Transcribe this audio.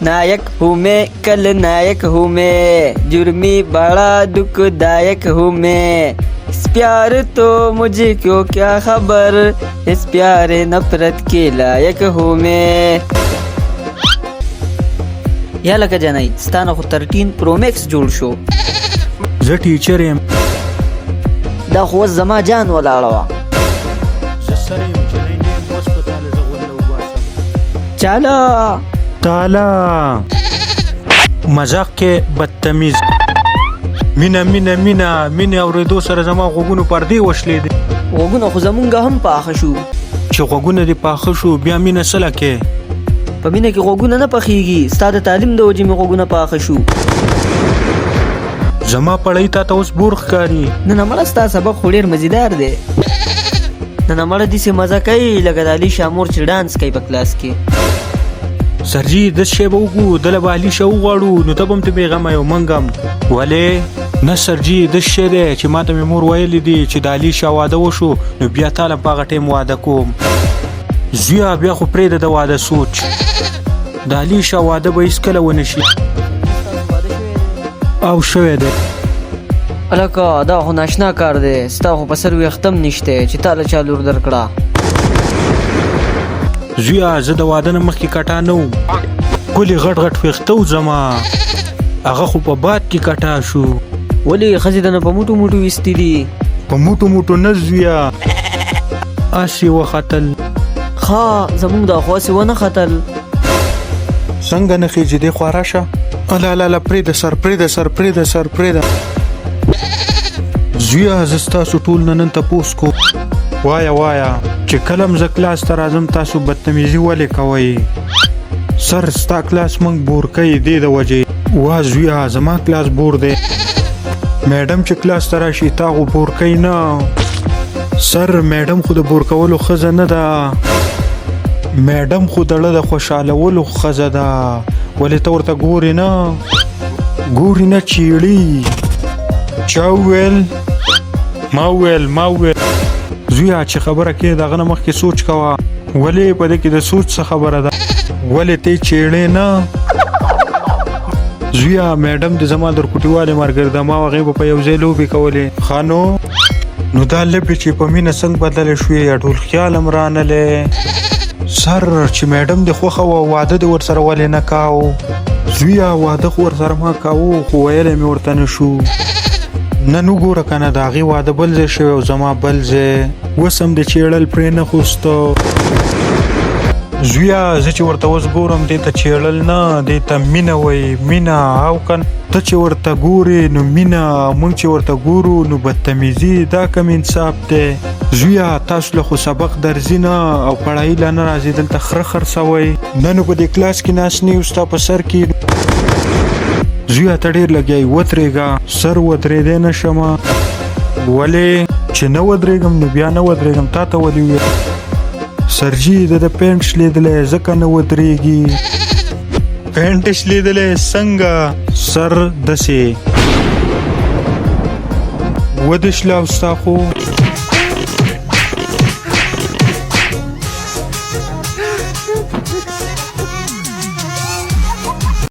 नायक हूँ मैं, कल नायक हूँ मैं, जुर्मी बड़ा दुखदायक हूँ मैं। इस प्यार तो मुझे क्यों क्या खबर, इस प्यार नफरत के लायक हूँ मैं. یا لکه جنۍ ستانه خو 13 پرو میکس جوړ شو. زه ټیچر یم. دا خو اوس زما جان ولاړه وه. زه سر یم جنۍ نه یم اوس په تاله زه غوله وباسم. چاله تاله مذاق کې بدتمیز. مینه مینه مینه مینې اورېدو سره زما غوږونو پردې وشلېدې. غوږونه خو زمونږ هم پاخه شو. چې غوږونه دې پاخه شو بیا مینه څه لکې؟ په مینه کې غوږونه نه پخېږي، ستا د تعلیم د وجې مې غوږونه پاخه شو. زما پړی تا ته اوس بور ښکاري. نه نه مړه ستا سبق خو ډېر مزیدار دی. نه نه مړه داسې مزه کوي لکه د علي شاه مور چې ډانس کوي په کلاس کې. سرجي داسې شی به وکړو دله به علي شاه وغواړو نو ته به هم ته بېغمه یو موږ هم. ولې نه سرجي داسې شی دی چې ما ته مې مور ویلي دي چې د علي شاه واده وشو نو بیا تاله په هغه ټایم واده کوم. زویه بیا خو پرېږده د واده سوچ. د علي شاه واده به هېڅکله ونه شي. او شوی دی. هلکه دا خو ناشنا کار دی، ستا خو په سر ویښته هم نشتی چې تا له چا لور درکړه. زویه زه د واده نه مخکې کټا نه وم. ګلې غټ غټ ویښته و زما، هغه خو په باد کې کټا شو. ولې ښځې دنه په موټو موټو ویستي دي؟ په موټو موټو نه زویه، هسې وختل. ښه زمونږ دا خو هسې ونه ختل. څنګه نه خېجې دې خوا راشه. اله اله اله پرېږده سر پرېږده سر پرېږده سر پرېږده. زویه زه ستاسو ټول نه نن تپوس کوم. وایه وایه چې کله هم زه کلاس ته راځم تاسو بدتمیزي ولې کوئ؟ سر ستا کلاس موږ بور کوي دې د وجې. وا زویه زما کلاس بور دی. میډم چې کلاس ته راشي تا خو بور کوي نه. سر میډم خو د بور کولو ښځه نه ده، میډم خو دړه د خوشحالولو ښځه ده. ولې ته ورته ګورې نه؟ ګورې نه چیړي. چا وویل؟ ما وویل ما وویل. زویه چې خبره کې د هغه نه مخکې سوچ کوه. ولې په دې کې د سوچ څه خبره ده؟ ولې ته چیړې نه؟ زویه میډم د زما درکوټیوالې ملګرې ده، ما او هغې به په یو ځای لوبې کولې. ښه نو دا لپې چې په مینه څنګه بدلې شوې ټول خیال هم رانلی. سر چې میډم دې خوښه وه واده دې ورسره ولې نه کاو؟ زویه واده خو ورسره ما کاوه خو ویلی مې ورته نه شو. نن وګوره که نه د هغې واده بل ځای شوی او زما بل ځای. اوس هم د چیړل پرې نه خوسته. زویه زه چې ورته اوس ګورم دې ته چیړل نه دې ته مینه وایي. مینه او که ته چې ورته ګورې نو مینه، موږ چې ورته ګورو نو بدتمیزي. دا کم انصاف دی. زویه تاسو له خو سبق درځي نه او پړایي لا نه راځي، دلته خره خرڅوئ. نه نو په دې کلاس کې ناست نه یو ستا په سر کې. زویه ته ډېر لګیایي ودرېږه. سر ودرېدی نه شمه. ولې چې نه ودرېږم نو بیا نه ودرېږم. تا ته ولې وویل؟ سرجي د پینټ شلېدلی ځکه نه ودرېږي. پینټ شلېدلی څنګه؟ سر دسې ودې شله او ستا خو